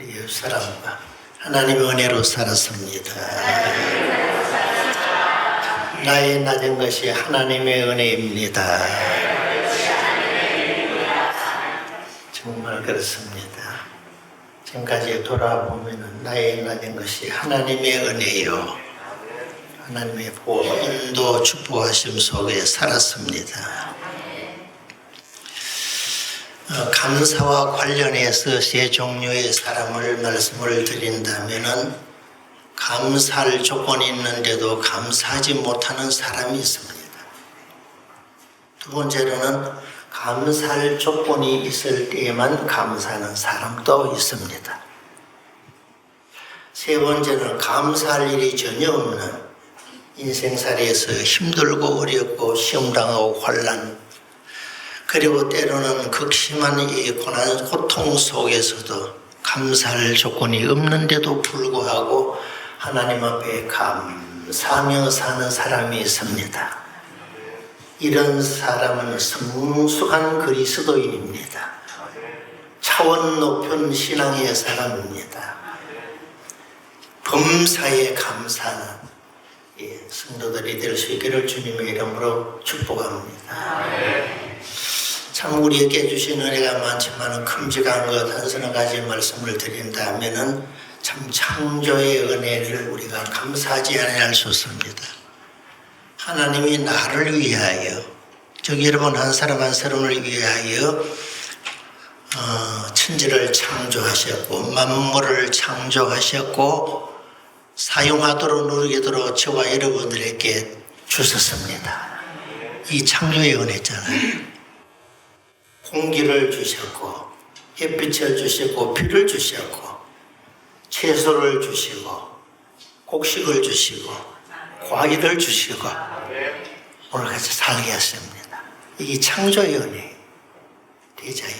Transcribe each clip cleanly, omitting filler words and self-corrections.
옆 사람과 하나님의 은혜로 살았습니다. 나의 낮은 것이 하나님의 은혜입니다. 정말 그렇습니다. 지금까지 돌아보면 나의 낮은 것이 하나님의 은혜요, 하나님의 보호, 인도, 축복하심 속에 살았습니다. 감사와 관련해서 세 종류의 사람을 말씀을 드린다면은 감사할 조건이 있는데도 감사하지 못하는 사람이 있습니다. 두 번째로는 감사할 조건이 있을 때에만 감사하는 사람도 있습니다. 세 번째는 감사할 일이 전혀 없는 인생살이에서 힘들고 어렵고 시험당하고 환난, 그리고 때로는 극심한 이 고난, 고통 속에서도 감사할 조건이 없는데도 불구하고 하나님 앞에 감사하며 사는 사람이 있습니다. 이런 사람은 성숙한 그리스도인입니다. 차원 높은 신앙의 사람입니다. 범사에 감사하는 성도들이 될 수 있기를 주님의 이름으로 축복합니다. 참 우리에게 주신 은혜가 많지만 큼직한 것 한 서너 가지 말씀을 드린다면은 참 창조의 은혜를 우리가 감사하지 않을 수 없습니다. 하나님이 나를 위하여, 저기 여러분 한 사람 한 사람을 위하여 천지를 창조하셨고 만물을 창조하셨고 사용하도록 누리도록 저와 여러분들에게 주셨습니다. 이 창조의 은혜잖아요. 공기를 주셨고 햇빛을 주시고 비를 주셨고 채소를 주시고 곡식을 주시고 과일을 주시고 오늘 같이 살게 하십니다. 이게 창조의 은혜, 대자연.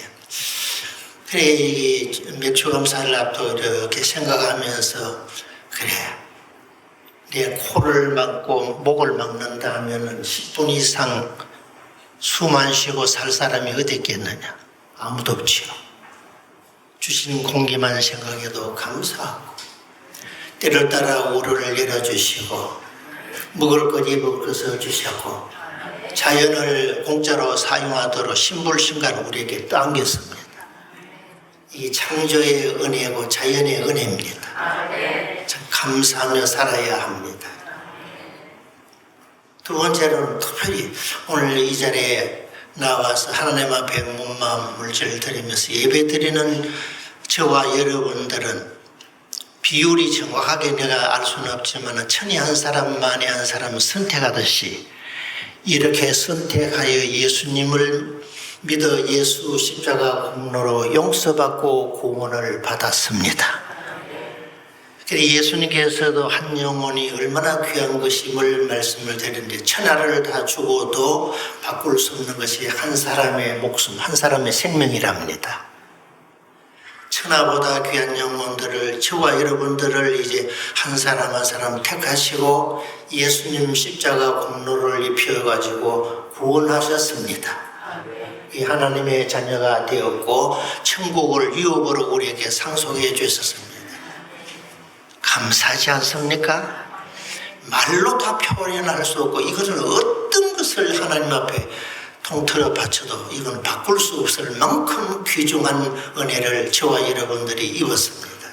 그래, 이 맥주감사를 앞두고 이렇게 생각하면서 그래, 내 코를 막고 목을 막는다 하면은 10분 이상 숨 안 쉬고 살 사람이 어디 있겠느냐? 아무도 없지요. 주신 공기만 생각해도 감사하고 때를 따라 우르를 열어주시고 먹을 것 입을 것을 주셨고 자연을 공짜로 사용하도록 신불신가를 우리에게 떠안겼습니다. 이 창조의 은혜고 자연의 은혜입니다. 참 감사하며 살아야 합니다. 두 번째로는 특별히 오늘 이 자리에 나와서 하나님 앞에 몸마음 물질을 드리면서 예배 드리는 저와 여러분들은 비율이 정확하게 내가 알 수는 없지만 천이 한 사람 만에 한 사람을 선택하듯이 이렇게 선택하여 예수님을 믿어 예수 십자가 공로로 용서받고 구원을 받았습니다. 예수님께서도 한 영혼이 얼마나 귀한 것임을 말씀을 드리는데 천하를 다 주고도 바꿀 수 없는 것이 한 사람의 목숨, 한 사람의 생명이랍니다. 천하보다 귀한 영혼들을, 저와 여러분들을 이제 한 사람 한 사람 택하시고 예수님 십자가 공로를 입혀가지고 구원하셨습니다. 이 하나님의 자녀가 되었고 천국을 유업으로 우리에게 상속해 주셨습니다. 감사하지 않습니까? 말로 다 표현할 수 없고 이것은 어떤 것을 하나님 앞에 통틀어 바쳐도 이건 바꿀 수 없을 만큼 귀중한 은혜를 저와 여러분들이 입었습니다.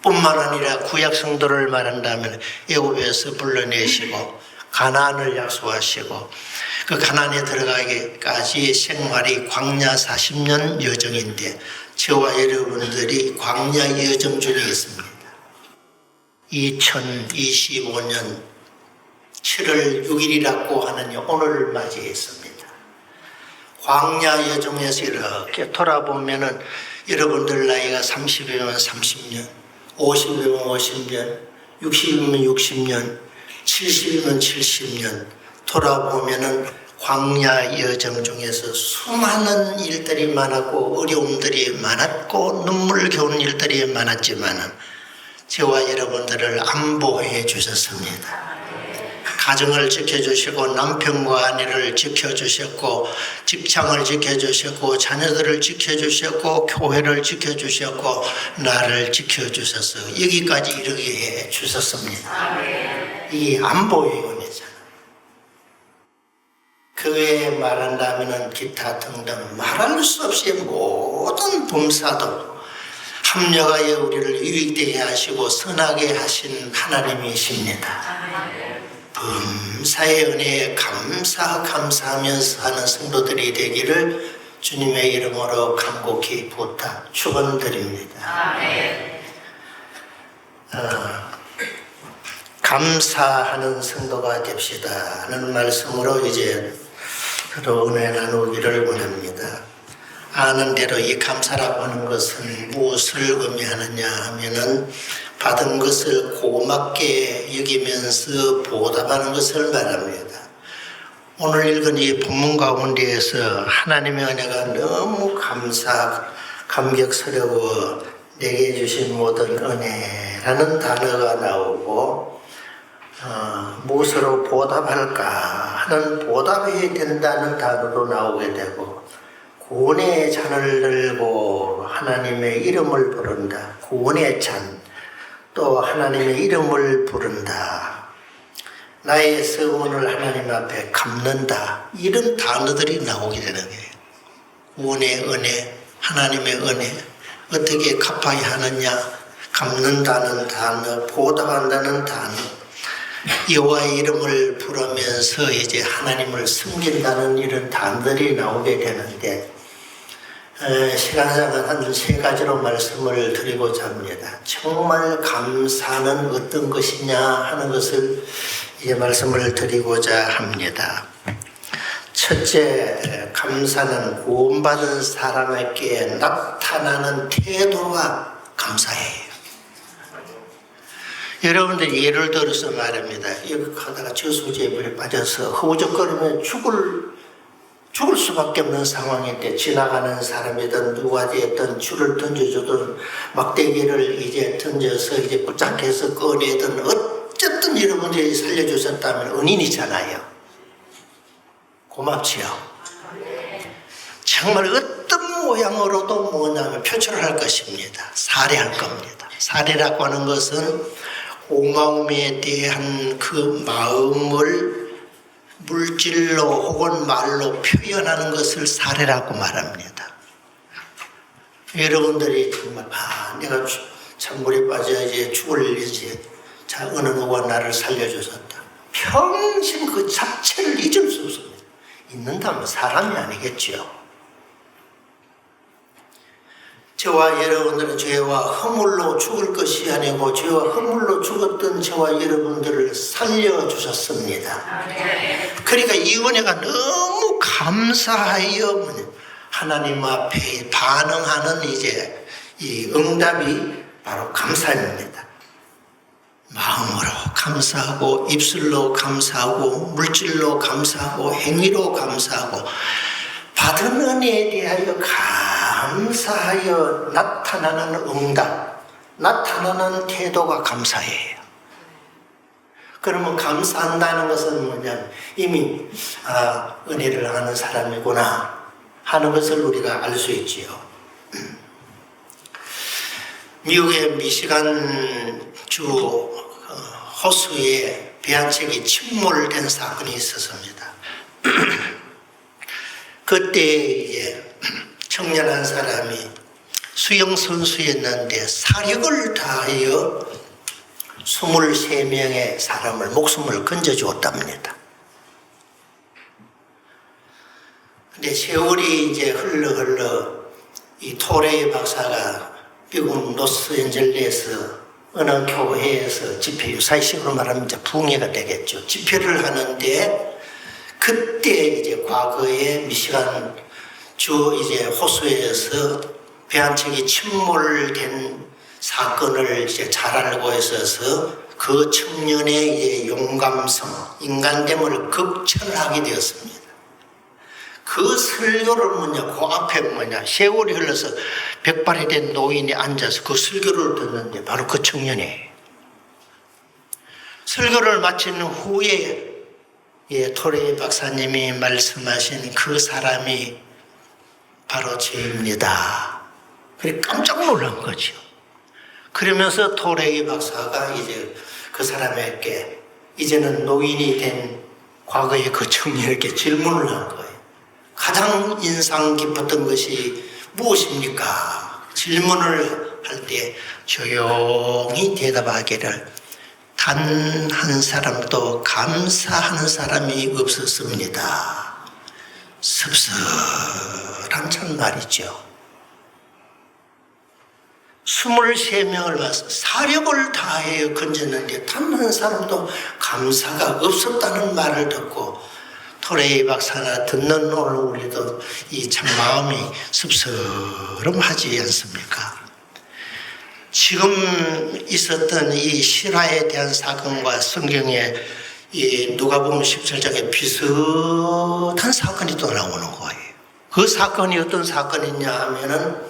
뿐만 아니라 구약 성도를 말한다면 애굽에서 불러내시고 가나안을 약속하시고 그 가나안에 들어가기까지 생활이 광야 40년 여정인데 저와 여러분들이 광야 여정 중에 있습니다. 2025년 7월 6일이라고 하는 오늘을 맞이했습니다. 광야 여정에서 이렇게 돌아보면은 여러분들 나이가 30이면 30년, 50이면 50년, 60이면 60년, 70이면 70년 돌아보면은 광야 여정 중에서 수많은 일들이 많았고 어려움들이 많았고 눈물겨운 일들이 많았지만은 저와 여러분들을 안보해 주셨습니다. 가정을 지켜주시고 남편과 아내를 지켜주셨고 직장을 지켜주셨고 자녀들을 지켜주셨고 교회를 지켜주셨고 나를 지켜주셔서 여기까지 이르게 해 주셨습니다. 이 안보의 은혜잖아요. 그 외에 말한다면 기타 등등 말할 수 없이 모든 범사도 합력하여 우리를 유익되게 하시고 선하게 하신 하나님이십니다. 범사의 은혜에 감사하면서 하는 성도들이 되기를 주님의 이름으로 간곡히 부탁 축원드립니다. 감사하는 성도가 됩시다 하는 말씀으로 이제 서로 은혜 나누기를 원합니다. 아는 대로 이 감사라고 하는 것은 무엇을 의미하느냐 하면은 받은 것을 고맙게 여기면서 보답하는 것을 말합니다. 오늘 읽은 이 본문 가운데에서 하나님의 은혜가 너무 감격스러워 내게 주신 모든 은혜라는 단어가 나오고 무엇으로 보답할까 하는 보답해야 된다는 단어도 나오게 되고 구원의 잔을 들고 하나님의 이름을 부른다. 구원의 잔, 또 하나님의 이름을 부른다. 나의 서원을 하나님 앞에 갚는다. 이런 단어들이 나오게 되는 거예요. 구원의 은혜, 하나님의 은혜, 어떻게 갚아야 하느냐, 갚는다는 단어, 보답한다는 단어, 여호와의 이름을 부르면서 이제 하나님을 섬긴다는 이런 단어들이 나오게 되는데 시간상은 한 3가지로 말씀을 드리고자 합니다. 정말 감사는 어떤 것이냐 하는 것을 이제 말씀을 드리고자 합니다. 첫째, 감사는 구원받은 사람에게 나타나는 태도가 감사해요. 여러분들 예를 들어서 말합니다. 이렇게 하다가 저수지에 빠져서 허우적거리면 죽을 수밖에 없는 상황인데 지나가는 사람이든 누가 되었든 줄을 던져주든 막대기를 이제 던져서 이제 붙잡혀서 꺼내든 어쨌든 여러분들이 살려주셨다면 은인이잖아요. 고맙지요. 정말 어떤 모양으로도 뭐냐면 표출을 할 것입니다. 살해할 겁니다. 살해라고 하는 것은 고마움에 대한 그 마음을 물질로 혹은 말로 표현하는 것을 살해라고 말합니다. 여러분들이 정말 내가 찬물에 빠져 이제 죽을 일이지. 자, 어느 누가 나를 살려주셨다. 평생 그 자체를 잊을 수 없습니다. 잊는다면 사람이 아니겠지요. 저와 여러분들은 죄와 허물로 죽을 것이 아니고 죄와 허물로 죽었던 저와 여러분들을 살려주셨습니다. 그러니까 이 은혜가 너무 감사하여 하나님 앞에 반응하는 이제 이 응답이 바로 감사입니다. 마음으로 감사하고 입술로 감사하고 물질로 감사하고 행위로 감사하고 받은 은혜에 대하여 감사하여 나타나는 응답, 나타나는 태도가 감사예요. 그러면 감사한다는 것은 뭐냐면 이미 은혜를 하는 사람이구나 하는 것을 우리가 알 수 있지요. 미국의 미시간 주 호수에 배 한 척이 침몰된 사건이 있었습니다. 그때 이제 청년한 사람이 수영 선수였는데 사력을 다하여 23명의 사람을 목숨을 건져주었답니다. 근데 세월이 이제 흘러 이 토레이 박사가 미국 로스앤젤레스 어느 교회에서 집회, 유사식으로 말하면 이제 붕괴가 되겠죠. 집회를 하는데 그때 이제 과거에 미시간 주 이제 호수에서 배 한 척이 침몰된 사건을 이제 잘 알고 있어서 그 청년의 이제 용감성, 인간됨을 극찬하게 되었습니다. 그 설교를 그 앞에 세월이 흘러서 백발이 된 노인이 앉아서 그 설교를 듣는데 바로 그 청년이에요. 설교를 마친 후에 토레이 박사님이 말씀하신 그 사람이 바로 저입니다. 그래 깜짝 놀란 거죠. 그러면서 토레이 박사가 이제 그 사람에게 이제는 노인이 된 과거의 그 청년에게 질문을 한 거예요. 가장 인상 깊었던 것이 무엇입니까? 질문을 할 때 조용히 대답하기를 단 한 사람도 감사하는 사람이 없었습니다. 씁쓸한 참말이죠. 23명을 봐서 사력을 다하여 건졌는데 단 한 사람도 감사가 없었다는 말을 듣고 토레이 박사나 듣는 오늘 우리도 이 참 마음이 씁쓸하지 않습니까? 지금 있었던 이 실화에 대한 사건과 성경에 이 누가복음 17장에 비슷한 사건이 또 나오는 거예요. 그 사건이 어떤 사건이냐 하면은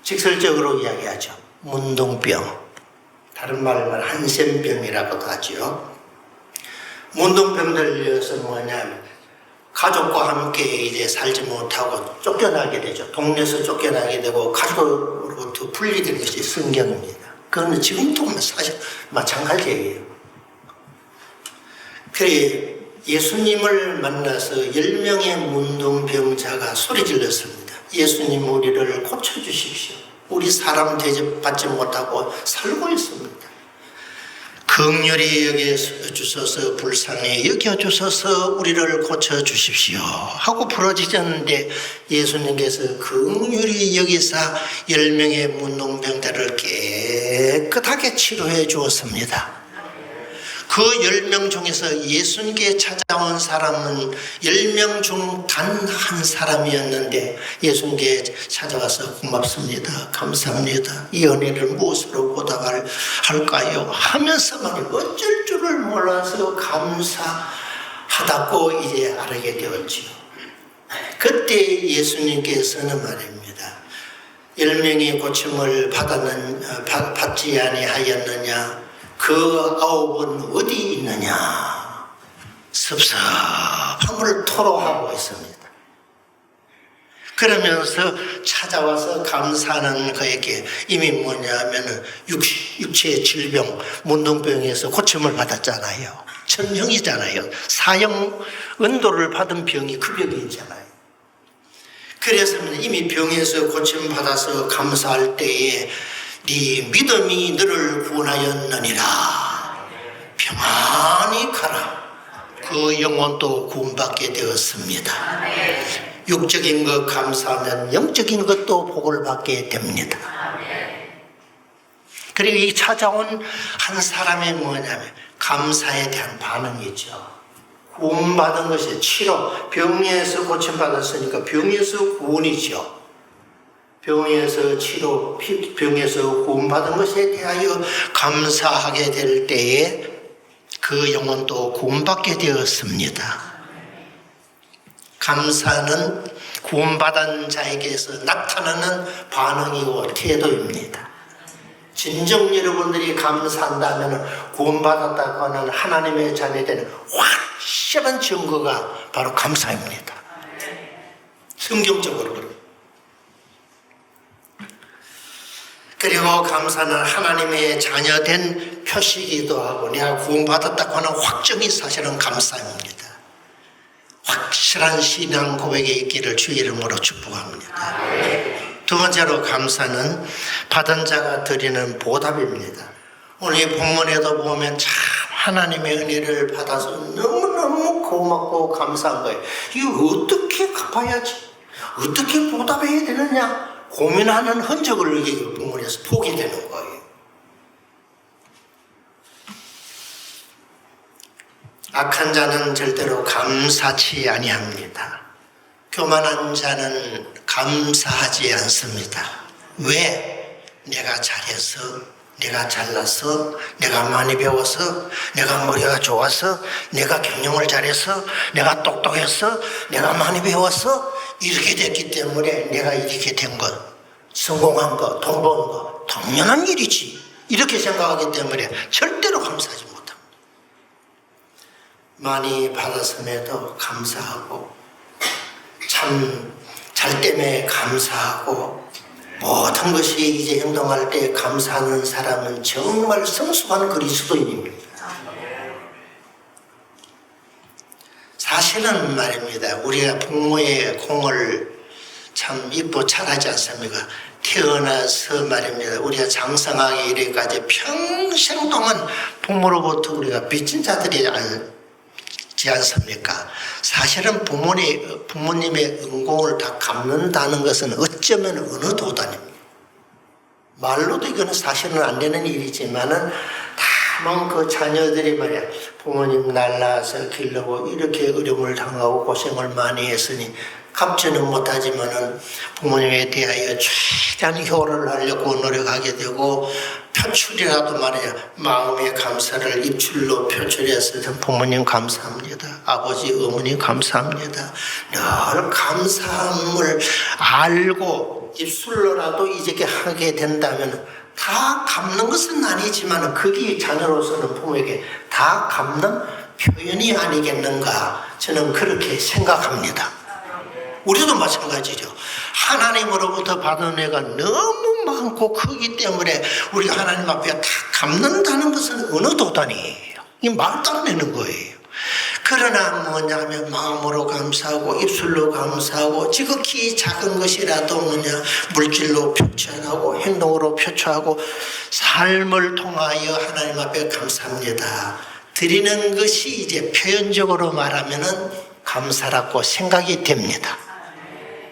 직설적으로 이야기하죠. 문둥병, 다른 말로 말하면 한센병이라고도 하죠. 문둥병 들려서 뭐냐면 가족과 함께 이제 살지 못하고 쫓겨나게 되죠. 동네에서 쫓겨나게 되고 가족으로부터 분리되는 것이 성경입니다. 그건 지금도 사실 마찬가지예요. 그래 예수님을 만나서 10명의 문둥병자가 소리 질렀습니다. 예수님 우리를 고쳐주십시오. 우리 사람 대접받지 못하고 살고 있습니다. 긍휼히 여겨주셔서 불쌍히 여겨주셔서 우리를 고쳐주십시오 하고 부르짖었는데 예수님께서 긍휼히 여기사 10명의 문둥병자를 깨끗하게 치료해 주었습니다. 그 10명 중에서 예수님께 찾아온 사람은 10명 중 단 한 사람이었는데 예수님께 찾아와서 고맙습니다. 감사합니다. 이 은혜를 무엇으로 보답할까요? 하면서만 어쩔 줄을 몰라서 감사하다고 이제 알게 되었지요. 그때 예수님께서는 말입니다. 10명이 고침을 받지 아니하였느냐? 그 9은 어디 있느냐? 섭섭함을 토로하고 있습니다. 그러면서 찾아와서 감사하는 그에게 이미 뭐냐면 육체의 질병, 문둥병에서 고침을 받았잖아요. 천형이잖아요. 사형 은도를 받은 병이 그 병이 있잖아요. 그래서 이미 병에서 고침 받아서 감사할 때에 네 믿음이 너를 구원하였느니라. 평안히 가라. 그 영혼도 구원받게 되었습니다. 육적인 것 감사하면 영적인 것도 복을 받게 됩니다. 그리고 이 찾아온 한 사람이 뭐냐면 감사에 대한 반응이죠. 구원받은 것이 치료, 병에서 고침받았으니까 병에서 구원이죠. 병에서 치료, 병에서 구원받은 것에 대하여 감사하게 될 때에 그 영혼도 구원받게 되었습니다. 감사는 구원받은 자에게서 나타나는 반응이고 태도입니다. 진정 여러분들이 감사한다면 구원받았다고 하는 하나님의 자녀들은 확실한 증거가 바로 감사입니다. 성경적으로 그래요. 그리고 감사는 하나님의 자녀된 표시이기도 하고 내가 구원받았다고 하는 확정이 사실은 감사입니다. 확실한 신앙 고백이 있기를 주의 이름으로 축복합니다. 두 번째로 감사는 받은 자가 드리는 보답입니다. 오늘 이 본문에도 보면 참 하나님의 은혜를 받아서 너무너무 고맙고 감사한 거예요. 이거 어떻게 갚아야지? 어떻게 보답해야 되느냐? 고민하는 흔적을 이 본문에서 보게 되는 거예요. 악한 자는 절대로 감사치 아니합니다. 교만한 자는 감사하지 않습니다. 왜? 내가 잘해서, 내가 잘나서, 내가 많이 배워서, 내가 머리가 좋아서, 내가 경영을 잘해서, 내가 똑똑해서, 내가 많이 배워서 이렇게 됐기 때문에 내가 이렇게 된 것, 성공한 것, 돈 버는 것 당연한 일이지 이렇게 생각하기 때문에 절대로 감사하지 못합니다. 많이 받았음에도 감사하고 참 잘 때문에 감사하고 모든 것이 이제 행동할 때 감사하는 사람은 정말 성숙한 그리스도인입니다. 사실은 말입니다. 우리가 부모의 공을 참 이뻐 잘하지 않습니까? 태어나서 말입니다. 우리가 장성하게 이래까지 평생 동안 부모로부터 우리가 빚진 자들이 않지 않습니까? 사실은 부모님의 은공을 다 갚는다는 것은 어쩌면 어느 도단입니다. 말로도 이거는 사실은 안 되는 일이지만은 다만 그 자녀들이 말이야 부모님 날라서 길러고 이렇게 어려움을 당하고 고생을 많이 했으니 갚지는 못하지만은 부모님에 대하여 최대한 효를 하려고 노력하게 되고 표출이라도 말이야 마음의 감사를 입술로 표출해서 부모님 감사합니다. 아버지 어머니 감사합니다. 늘 감사함을 알고 입술로라도 이렇게 하게 된다면 다 갚는 것은 아니지만 그게 자녀로서는 부모에게 다 갚는 표현이 아니겠는가 저는 그렇게 생각합니다. 우리도 마찬가지죠. 하나님으로부터 받은 애가 너무 많고 크기 때문에 우리가 하나님 앞에 다 갚는다는 것은 어느 도단이에요. 이 말도 안 되는 거예요. 그러나 뭐냐면 마음으로 감사하고 입술로 감사하고 지극히 작은 것이라도 물질로 표출하고 행동으로 표출하고 삶을 통하여 하나님 앞에 감사합니다. 드리는 것이 이제 표현적으로 말하면은 감사라고 생각이 됩니다.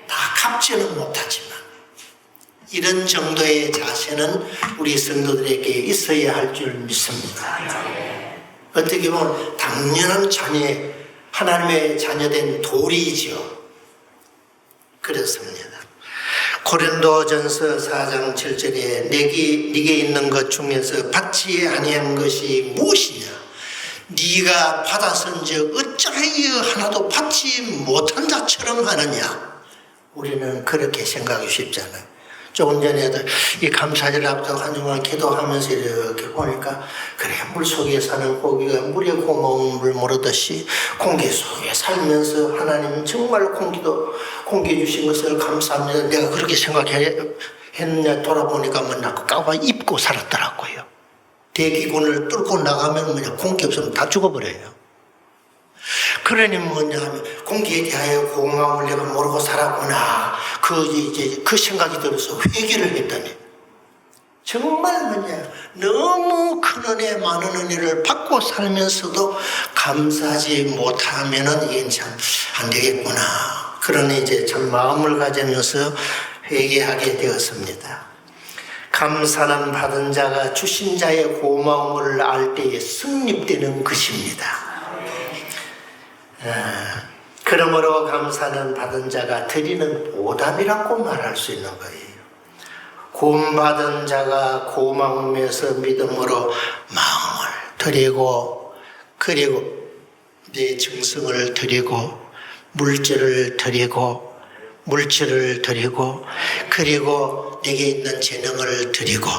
다 갚지는 못하지만 이런 정도의 자세는 우리 성도들에게 있어야 할 줄 믿습니다. 어떻게 보면 당연한 하나님의 자녀된 도리이죠. 그렇습니다. 고린도전서 4장 7절에 네게 있는 것 중에서 받지 아니한 것이 무엇이냐? 네가 받았은즉 어찌하여 하나도 받지 못한 자처럼 하느냐? 우리는 그렇게 생각하기 쉽잖아요. 조금 전에도 이 감사절 앞두고 한동안 기도하면서 이렇게 보니까 그래 물속에 사는 고기가 물의 고마움을 모르듯이 공기 속에 살면서 하나님 정말 공기 주신 것을 감사합니다. 내가 그렇게 생각했느냐 돌아보니까 까봐 입고 살았더라고요. 대기군을 뚫고 나가면 공기 없으면 다 죽어버려요. 그러니 하면 공기에 대하여 고마움을 내가 모르고 살았구나. 그 생각이 들어서 회개를 했더니 정말 너무 큰 은혜 많은 은혜를 받고 살면서도 감사하지 못하면은 이게 참 안 되겠구나. 그러니 이제 참 마음을 가지면서 회개하게 되었습니다. 감사는 받은 자가 주신 자의 고마움을 알 때에 성립되는 것입니다. 그러므로 감사는 받은 자가 드리는 보답이라고 말할 수 있는 거예요. 구원받은 자가 고마움에서 믿음으로 마음을 드리고 그리고 내 정성을 드리고 물질을 드리고 그리고 내게 있는 재능을 드리고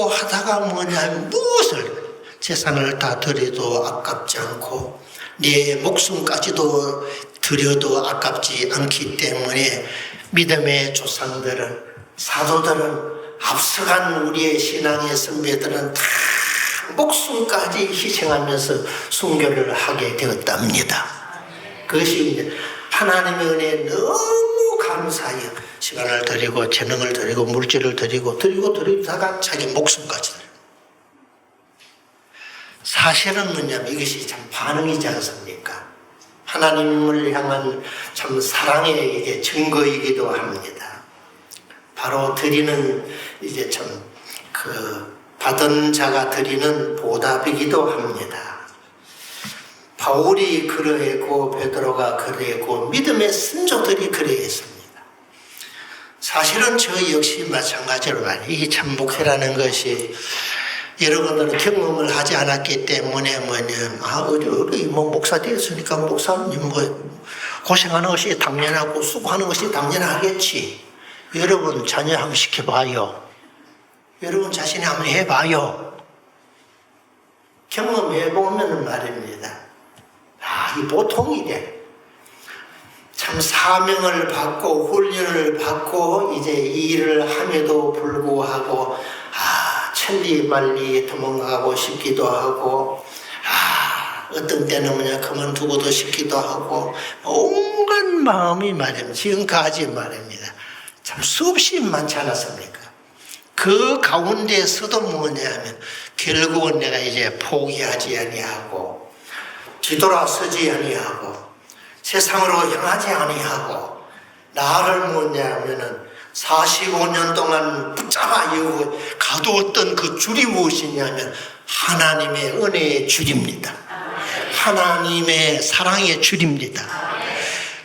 하다가 무엇을 재산을 다 드려도 아깝지 않고 내 목숨까지도 드려도 아깝지 않기 때문에 믿음의 조상들은 사도들은 앞서간 우리의 신앙의 선배들은 다 목숨까지 희생하면서 순교를 하게 되었답니다. 그것이 이제 하나님의 은혜에 너무 감사해요. 시간을 드리고 재능을 드리고 물질을 드리다가 자기 목숨까지 드려요. 사실은 이것이 참 반응이지 않습니까? 하나님을 향한 참 사랑의 이게 증거이기도 합니다. 바로 드리는 이제 참 받은 자가 드리는 보답이기도 합니다. 바울이 그러했고 베드로가 그러했고 믿음의 선조들이 그러했습니다. 사실은 저 역시 마찬가지로 말이에요. 이게 참 목회라는 것이 여러분들은 경험을 하지 않았기 때문에 우리 목사 되었으니까 목사님 고생하는 것이 당연하고 수고하는 것이 당연하겠지. 여러분 자녀 한번 시켜봐요. 여러분 자신이 한번 해봐요. 경험해보면 말입니다. 이 보통이래. 참 사명을 받고 훈련을 받고 이제 일을 함에도 불구하고 천리말리 도망가고 싶기도 하고 어떤 때는 뭐냐 그만두고도 싶기도 하고 온갖 마음이 말입니다. 지금까지 말입니다. 참 수없이 많지 않았습니까? 그 가운데서도 뭐냐면 결국은 내가 이제 포기하지 아니하고 뒤돌아서지 아니하고 세상으로 향하지 아니하고 나를 뭐냐면은 45년 동안 붙잡아 이고 가두었던 그 줄이 무엇이냐면 하나님의 은혜의 줄입니다. 하나님의 사랑의 줄입니다.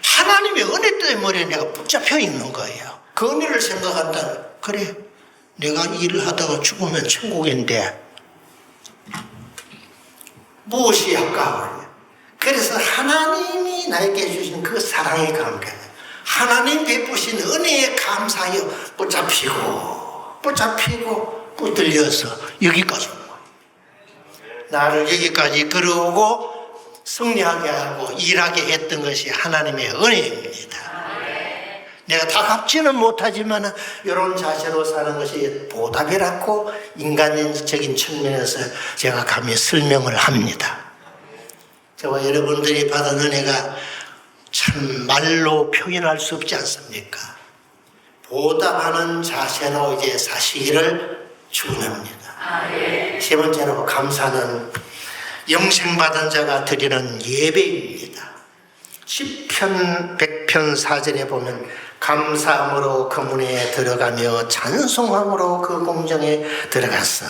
하나님의 은혜 때문에 내가 붙잡혀 있는 거예요. 그 은혜를 생각한다면 그래 내가 일을 하다가 죽으면 천국인데 무엇이 아까워요. 그래서 하나님이 나에게 주신 그 사랑의 감격, 하나님 베푸신 은혜에 감사하여 붙잡히고 붙들려서 여기까지 온 거예요. 나를 여기까지 끌어오고 승리하게 하고 일하게 했던 것이 하나님의 은혜입니다. 내가 다 갚지는 못하지만 이런 자세로 사는 것이 보답이라고 인간적인 측면에서 제가 감히 설명을 합니다. 저와 여러분들이 받은 은혜가 참 말로 표현할 수 없지 않습니까? 보답하는 자세로 이제 사시기를 축원합니다. 세 번째로 감사는 영생받은 자가 드리는 예배입니다. 시편 100편 4절에 보면 감사함으로 그 문에 들어가며 찬송함으로 그 공정에 들어갔어.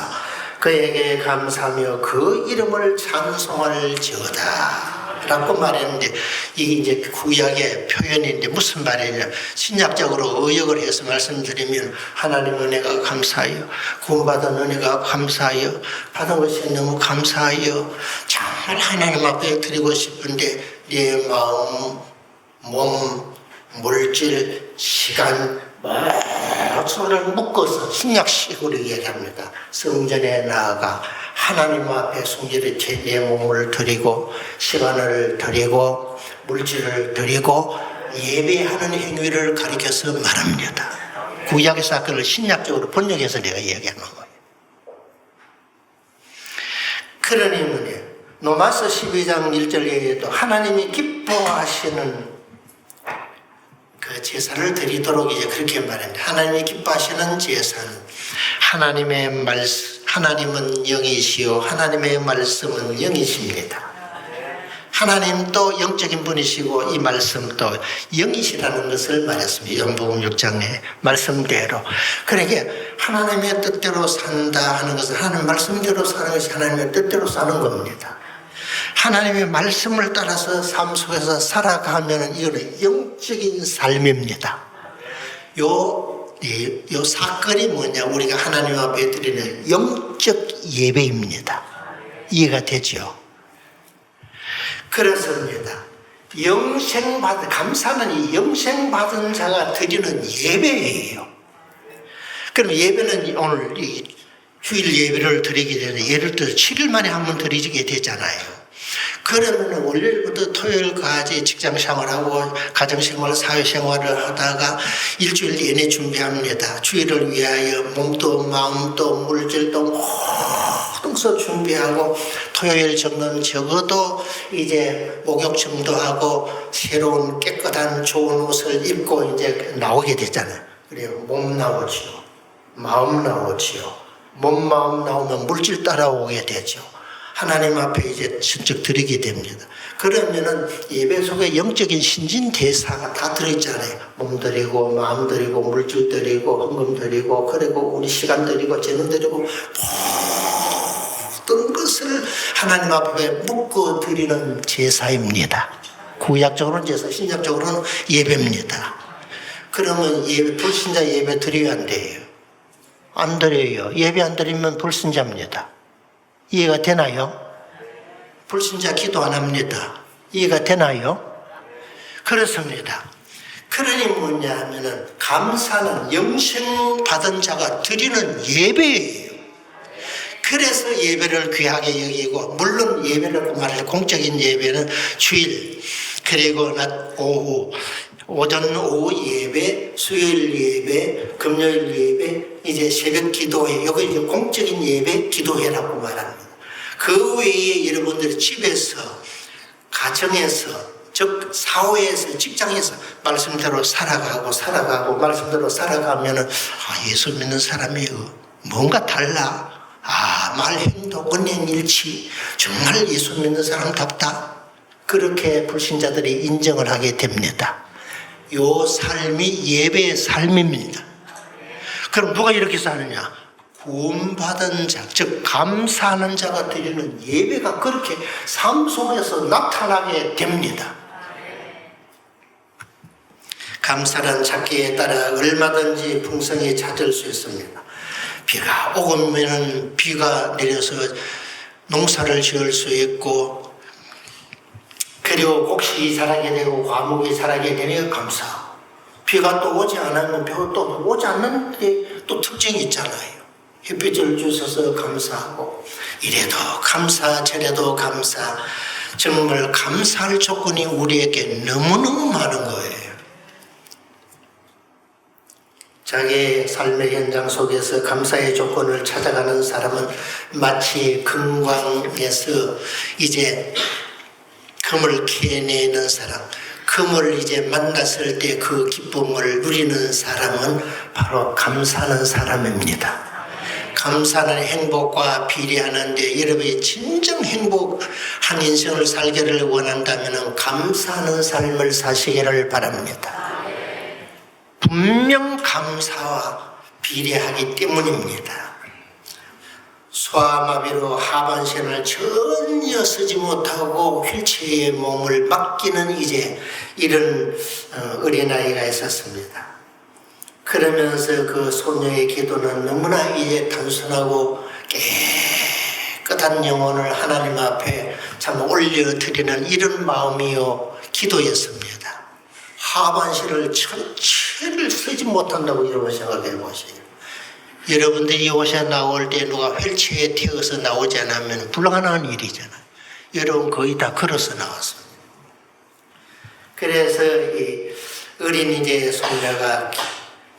그에게 감사하며 그 이름을 찬송할지어다 라고 말했는데 이게 이제 구약의 표현인데 무슨 말이냐, 신약적으로 의역을 해서 말씀드리면 하나님 은혜가 감사해요, 구원받은 은혜가 감사해요, 받은 것이 너무 감사해요, 정말 하나님 앞에 드리고 싶은데 내 마음, 몸, 물질, 시간 손을 묶어서 신약식으로 얘기합니다. 성전에 나아가 하나님 앞에 순결히 내 몸을 드리고 시간을 드리고 물질을 드리고 예배하는 행위를 가리켜서 말합니다. 구약의 사건을 신약적으로 번역해서 내가 이야기하는 거예요. 그러니 뭐냐, 로마서 12장 1절에도 하나님이 기뻐하시는 그 제사를 드리도록 이제 그렇게 말합니다. 하나님이 기뻐하시는 제사는 하나님은 영이시요 하나님의 말씀은 영이십니다. 하나님도 영적인 분이시고 이 말씀도 영이시라는 것을 말했습니다. 요한복음 6장의 말씀대로. 그러니까 하나님의 뜻대로 산다 하는 것은 하나님 말씀대로 사는 것이 하나님의 뜻대로 사는 겁니다. 하나님의 말씀을 따라서 삶 속에서 살아가면 이거는 영적인 삶입니다. 요 사건이 뭐냐, 우리가 하나님 앞에 드리는 영적 예배입니다. 이해가 되죠? 그렇습니다. 감사는 이 영생받은 자가 드리는 예배예요. 그럼 예배는 오늘 이 주일 예배를 드리게 되는데 예를 들어 7일 만에 한 번 드리게 되잖아요. 그러면 월요일부터 토요일까지 직장 생활하고 가정생활, 사회생활을 하다가 일주일 내내 준비합니다. 주일을 위하여 몸도 마음도 물질도 모든 것을 준비하고 토요일 정도는 적어도 이제 목욕증도 하고 새로운 깨끗한 좋은 옷을 입고 이제 나오게 되잖아요. 그래요. 몸 나오지요. 마음 나오지요. 몸, 마음 나오면 물질 따라오게 되죠. 하나님 앞에 이제 신적 드리게 됩니다. 그러면은 예배 속에 영적인 신진대사가 다 들어있잖아요. 몸 드리고, 마음 드리고, 물질 드리고, 헌금 드리고, 그리고 우리 시간 드리고, 재능 드리고, 모든 것을 하나님 앞에 묶어 드리는 제사입니다. 구약적으로는 제사, 신약적으로는 예배입니다. 그러면 불신자 예배 드려야 안 돼요. 안 드려요. 예배 안 드리면 불신자입니다. 이해가 되나요? 불신자 기도 안 합니다. 이해가 되나요? 그렇습니다. 그러니 뭐냐 하면은 감사는 영생 받은 자가 드리는 예배예요. 그래서 예배를 귀하게 여기고, 물론 예배라고 말해서 공적인 예배는 주일, 그리고 낮 오후, 오전 오후 예배, 수요일 예배, 금요일 예배, 이제 새벽 기도회, 여기 이제 공적인 예배 기도회라고 말합니다. 그 외에 여러분들이 집에서, 가정에서, 즉 사회에서, 직장에서 말씀대로 살아가고 말씀대로 살아가면은 예수 믿는 사람이 뭔가 달라. 말, 행동, 언행 일치, 정말 예수 믿는 사람답다. 그렇게 불신자들이 인정을 하게 됩니다. 요 삶이 예배의 삶입니다. 그럼 누가 이렇게 사느냐? 구원받은 자, 즉 감사하는 자가 드리는 예배가 그렇게 삶 속에서 나타나게 됩니다. 감사란 찾기에 따라 얼마든지 풍성히 찾을 수 있습니다. 비가 오면 비가 내려서 농사를 지을 수 있고, 그리고 곡식이 자라게 되고 과목이 자라게 되니 감사하고, 비가 또 오지 않으면 비가 또 오지 않는데 또 특징이 있잖아요. 햇빛을 주셔서 감사하고, 이래도 감사 저래도 감사, 정말 감사할 조건이 우리에게 너무너무 많은 거예요. 자기의 삶의 현장 속에서 감사의 조건을 찾아가는 사람은 마치 금광에서 이제 금을 캐내는 사람, 금을 이제 만났을 때 그 기쁨을 누리는 사람은 바로 감사하는 사람입니다. 감사는 행복과 비례하는데, 여러분이 진정 행복한 인생을 살기를 원한다면 감사하는 삶을 사시기를 바랍니다. 분명 감사와 비례하기 때문입니다. 소아마비로 하반신을 전혀 쓰지 못하고 휠체어에 몸을 맡기는 이제 이런 어린아이가 있었습니다. 그러면서 그 소녀의 기도는 너무나 이제 단순하고 깨끗한 영혼을 하나님 앞에 참 올려드리는 이런 마음이요 기도였습니다. 하반신을 전체를 쓰지 못한다고 여러분 생각해 보세요. 여러분들이 옷에 나올 때 누가 휠체어에 태워서 나오지 않으면 불가능한 일이잖아요. 여러분 거의 다 걸어서 나왔습니다. 그래서 이 어린 이제 손녀가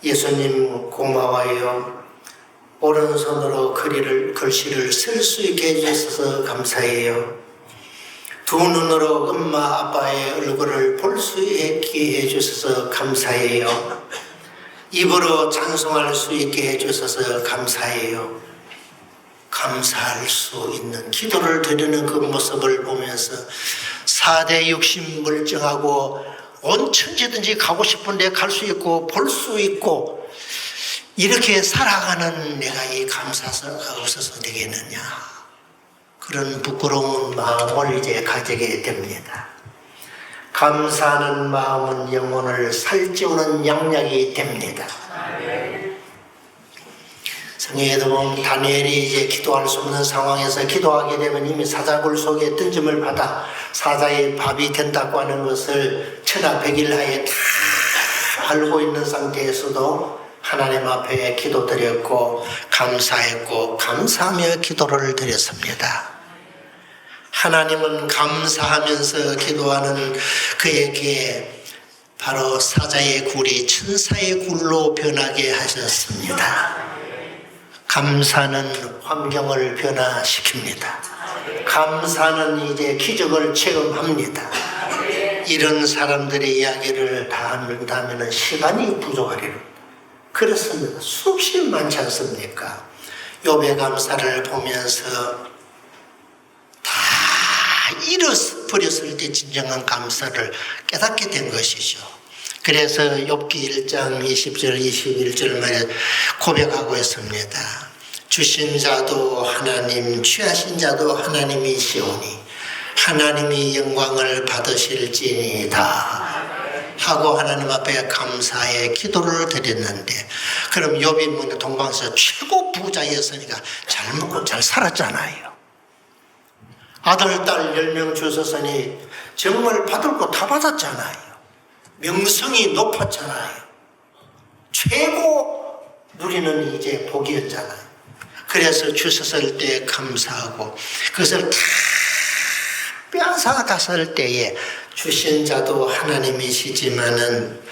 예수님 고마워요. 오른손으로 글씨를 쓸 수 있게 해주셔서 감사해요. 두 눈으로 엄마 아빠의 얼굴을 볼 수 있게 해주셔서 감사해요. 입으로 찬송할 수 있게 해주셔서 감사해요. 감사할 수 있는 기도를 드리는 그 모습을 보면서 4대 육신 멀쩡하고 온 천지든지 가고 싶은 데 갈 수 있고 볼 수 있고 이렇게 살아가는 내가 이 감사가 없어서 되겠느냐, 그런 부끄러운 마음을 이제 가지게 됩니다. 감사하는 마음은 영혼을 살찌우는 양약이 됩니다. 성경에도 보면 다니엘이 이제 기도할 수 없는 상황에서 기도하게 되면 이미 사자굴 속에 던짐을 받아 사자의 밥이 된다고 하는 것을 천하백일하에 다 알고 있는 상태에서도 하나님 앞에 기도드렸고 감사했고 감사하며 기도를 드렸습니다. 하나님은 감사하면서 기도하는 그에게 바로 사자의 굴이 천사의 굴로 변하게 하셨습니다. 감사는 환경을 변화시킵니다. 감사는 이제 기적을 체험합니다. 이런 사람들의 이야기를 다 한다면 시간이 부족하리라. 그렇습니다. 수없이 많지 않습니까? 욥의 감사를 보면서 다 잃어버렸을 때 진정한 감사를 깨닫게 된 것이죠. 그래서 욥기 1장 20절 21절 말에 고백하고 있습니다. 주신 자도 하나님, 취하신 자도 하나님이시오니 하나님이 영광을 받으실지니이다 하고 하나님 앞에 감사의 기도를 드렸는데, 그럼 욥이 뭐 동방에서 최고 부자였으니까 잘 먹고 잘 살았잖아요. 아들, 딸 10명 주셨으니 정말 받을 거 다 받았잖아요. 명성이 높았잖아요. 최고 누리는 이제 복이었잖아요. 그래서 주셨을 때 감사하고 그것을 다 빼앗아갔을 때에 주신 자도 하나님이시지만은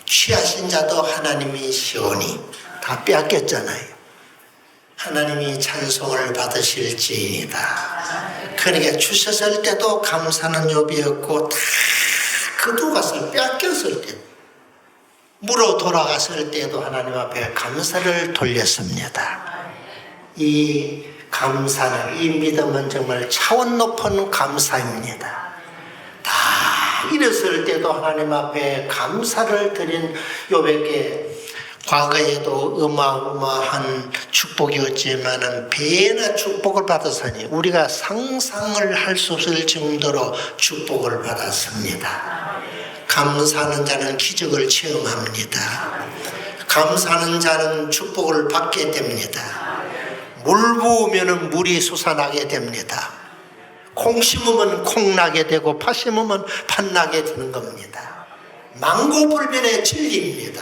취하신 자도 하나님이시오니 다 빼앗겼잖아요. 하나님이 찬송을 받으실지이다. 그러니까 주셨을 때도 감사는 욥이었고 다 거두갔을 빼앗겼을 때 물어 돌아갔을 때도 하나님 앞에 감사를 돌렸습니다. 이 감사는, 이 믿음은 정말 차원 높은 감사입니다. 다 잃었을 때도 하나님 앞에 감사를 드린 욥에게 과거에도 어마어마한 축복이었지만은 배나 축복을 받았으니 우리가 상상을 할 수 없을 정도로 축복을 받았습니다. 감사하는 자는 기적을 체험합니다. 감사하는 자는 축복을 받게 됩니다. 물 부으면 물이 솟아나게 됩니다. 콩 심으면 콩 나게 되고 팥 심으면 팥 나게 되는 겁니다. 만고불변의 진리입니다.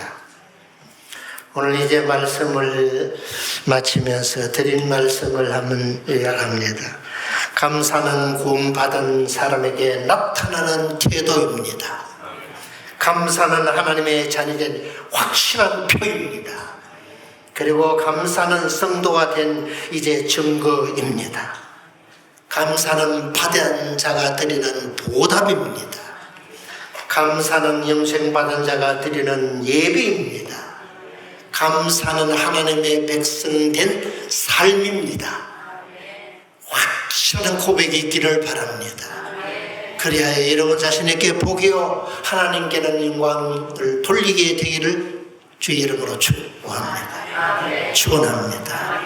오늘 이제 말씀을 마치면서 드린 말씀을 한번 요약합니다. 감사는 구원받은 사람에게 나타나는 태도입니다. 감사는 하나님의 자녀된 확실한 표입니다. 그리고 감사는 성도가 된 이제 증거입니다. 감사는 받은 자가 드리는 보답입니다. 감사는 영생받은 자가 드리는 예배입니다. 감사는 하나님의 백성된 삶입니다. 확실한 고백이 있기를 바랍니다. 그래야 여러분 자신에게 복이요 하나님께는 영광을 돌리게 되기를 주의 이름으로 축복합니다. 축원합니다.